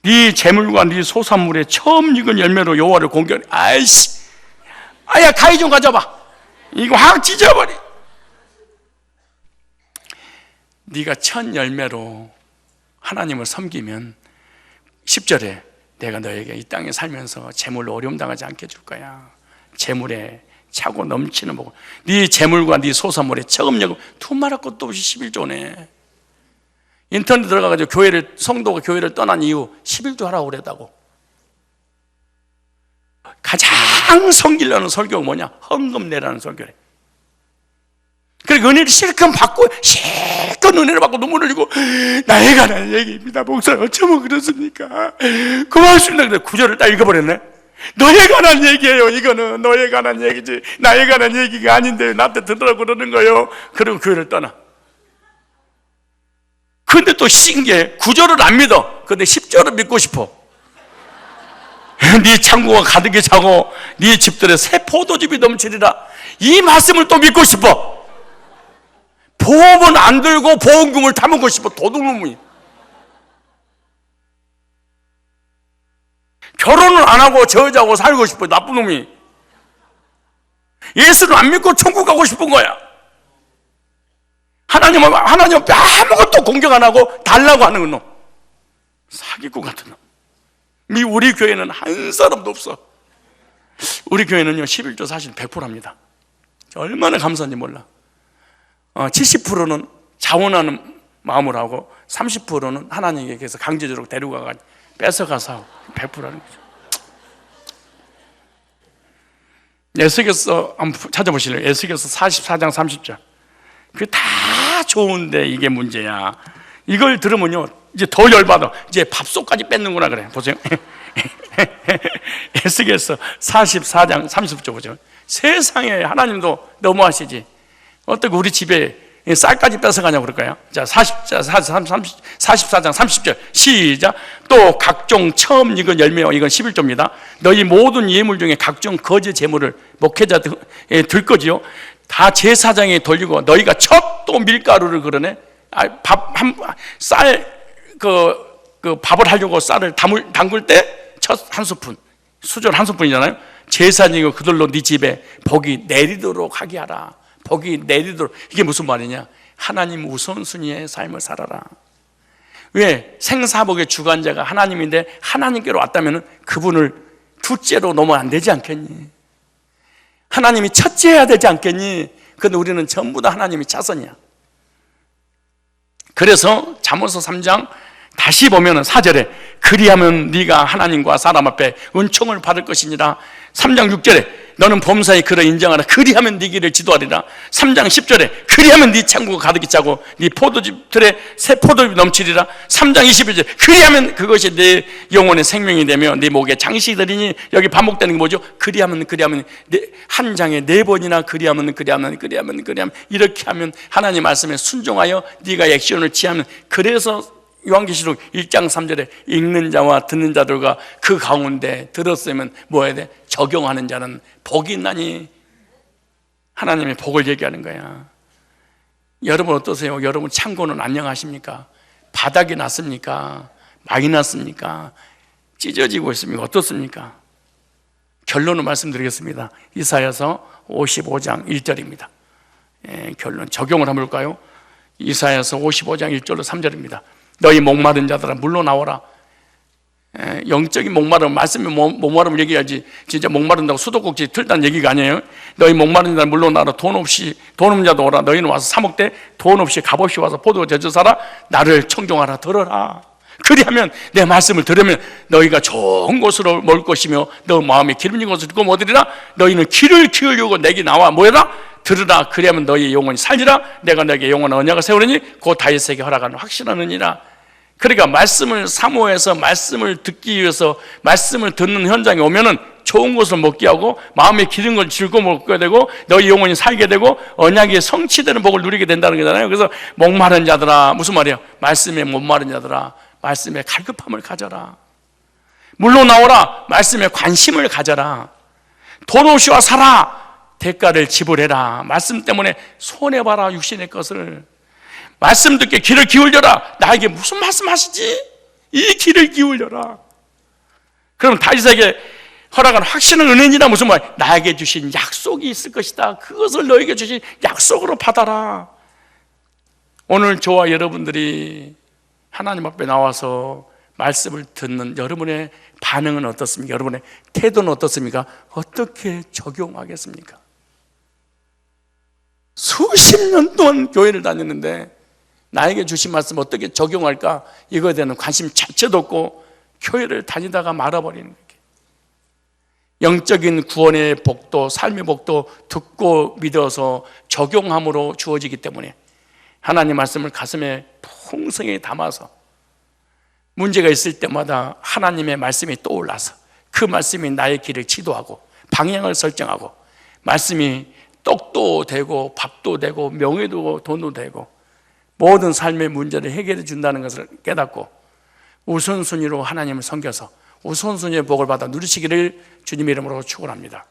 Speaker 1: 네 재물과 네 소산물에 처음 익은 열매로 여호와를 공경해. 아이씨, 아야, 가위 좀 가져봐. 이거 확 찢어버리. 네가 첫 열매로 하나님을 섬기면 10절에 내가 너에게 이 땅에 살면서 재물로 어려움 당하지 않게 해줄 거야. 재물에 차고 넘치는 복을. 네 재물과 네 소산물에 처음 여금 두말할 것도 없이 11조네. 인터넷 들어가가지고 성도가 교회를 떠난 이후 11조 하라고 그랬다고. 가장 성기려는 설교가 뭐냐? 헌금 내라는 설교래. 그러니까 은혜를 실컷 받고, 실컷 은혜를 받고 눈물을 흘리고, 나에 관한 얘기입니다. 목사, 어쩌면 그렇습니까? 고맙습니다. 근데 구절을 딱 읽어버렸네. 너에 관한 얘기예요. 이거는 너에 관한 얘기지 나에 관한 얘기가 아닌데 나한테 들으라고 그러는 거예요. 그리고 교회를 떠나. 근데 또 신기해. 9절을 안 믿어. 근데 10절을 믿고 싶어. 네 창고가 가득히 차고 네 집들에 새 포도즙이 넘치리라. 이 말씀을 또 믿고 싶어. 보험은 안 들고 보험금을 타먹고 싶어. 도둑놈이. 결혼을 안 하고 저 여자하고 살고 싶어. 나쁜 놈이. 예수를 안 믿고 천국 가고 싶은 거야. 하나님 앞에 아무것도 공격 안 하고 달라고 하는 놈. 사기꾼 같은 놈. 우리 교회는 한 사람도 없어. 우리 교회는요 11조 사실 100%입니다. 얼마나 감사한지 몰라. 70%는 자원하는 마음을 하고 30%는 하나님께서 강제적으로 데려가서 뺏어가서 100%하는 거죠. 에스겔서 한번 찾아보실래요? 에스겔서 44장 30절. 그게 다 좋은데 이게 문제야. 이걸 들으면요 이제 더 열받아. 이제 밥솥까지 뺏는구나 그래. 보세요. 에스겔서 44장 30절 보죠. 세상에 하나님도 너무하시지. 어떻게 우리 집에 쌀까지 뺏어가냐고 그럴까요? 자, 44장 30절 시작. 또 각종 처음 익은 열매와, 이건 11조입니다. 너희 모든 예물 중에 각종 거짓 제물을 목회자 들 거지요. 다 제사장에 돌리고 너희가 첫 또 밀가루를 그러네. 밥을 하려고 쌀을 담글 때 첫 한 스푼, 수저 한 스푼이잖아요. 제사장이 그들로 네 집에 복이 내리도록 하게 하라. 복이 내리도록. 이게 무슨 말이냐? 하나님 우선순위의 삶을 살아라. 왜? 생사복의 주관자가 하나님인데 하나님께로 왔다면 그분을 둘째로 놓으면 안 되지 않겠니? 하나님이 첫째여야 되지 않겠니? 근데 우리는 전부 다 하나님이 차선이야. 그래서 잠언서 3장 다시 보면은 4절에 그리하면 네가 하나님과 사람 앞에 은총을 받을 것이니라. 3장 6절에 너는 범사에 그를 인정하라. 그리하면 네 길을 지도하리라. 3장 10절에 그리하면 네 창고가 가득히 차고 네 포도즙들에 새 포도즙이 넘치리라. 3장 21절에 그리하면 그것이 네 영혼의 생명이 되며 네 목에 장식이 되리니. 여기 반복되는 게 뭐죠? 그리하면 한 장에 4번이나 그리하면 이렇게 하면 하나님 말씀에 순종하여 네가 액션을 취하면. 그래서 요한계시록 1장 3절에 읽는 자와 듣는 자들과 그 가운데 들었으면 뭐 해야 돼? 적용하는 자는 복이 있나니. 하나님의 복을 얘기하는 거야. 여러분 어떠세요? 여러분 창고는 안녕하십니까? 바닥이 났습니까? 많이 났습니까? 찢어지고 있습니까? 어떻습니까? 결론을 말씀드리겠습니다. 이사야서 55장 1절입니다. 결론 적용을 한번 볼까요? 이사야서 55장 1절로 3절입니다. 너희 목마른 자들아 물러 나오라. 영적인 목마름, 말씀이 목마름을 얘기하지 진짜 목마른다고 수도꼭지 틀다는 얘기가 아니에요. 너희 목마른 자들아 물러 나오라. 돈 없는 자도 오라. 너희는 와서 사 먹되 돈 없이 값없이 와서 포도 제쳐 사라. 나를 청종하라. 들어라. 그리하면 내 말씀을 들으면 너희가 좋은 곳으로 멀 것이며 너 마음에 기름진 곳을 듣고 못 들이라. 너희는 귀를 기울이고 내게 나와 뭐해라? 들으라. 그리하면 너희의 영혼이 살리라. 내가 너에게 영원한 언약을 세우리니 곧 다윗에게 허락하는 확실하느니라. 그러니까 말씀을 사모해서 말씀을 듣기 위해서 말씀을 듣는 현장에 오면은 좋은 것을 먹게 하고 마음에 기른 걸 즐거워 먹게 되고 너희 영혼이 살게 되고 언약이 성취되는 복을 누리게 된다는 거잖아요. 그래서 목마른 자들아, 무슨 말이에요? 말씀에 목마른 자들아, 말씀에 갈급함을 가져라. 물로 나오라. 말씀에 관심을 가져라. 돈 없이 와 살아. 대가를 지불해라. 말씀 때문에 손해봐라. 육신의 것을. 말씀 듣게 귀를 기울여라. 나에게 무슨 말씀 하시지? 이 귀를 기울여라. 그럼 다윗에게 허락한 확신은 은혜니라. 무슨 말? 나에게 주신 약속이 있을 것이다. 그것을 너에게 주신 약속으로 받아라. 오늘 저와 여러분들이 하나님 앞에 나와서 말씀을 듣는 여러분의 반응은 어떻습니까? 여러분의 태도는 어떻습니까? 어떻게 적용하겠습니까? 수십 년 동안 교회를 다녔는데 나에게 주신 말씀 어떻게 적용할까? 이거에 대한 관심 자체도 없고 교회를 다니다가 말아버리는 거예요. 영적인 구원의 복도, 삶의 복도 듣고 믿어서 적용함으로 주어지기 때문에 하나님 말씀을 가슴에 풍성히 담아서 문제가 있을 때마다 하나님의 말씀이 떠올라서 그 말씀이 나의 길을 지도하고 방향을 설정하고 말씀이 떡도 되고 밥도 되고 명예도 돈도 되고 모든 삶의 문제를 해결해 준다는 것을 깨닫고 우선순위로 하나님을 섬겨서 우선순위의 복을 받아 누리시기를 주님의 이름으로 축원합니다.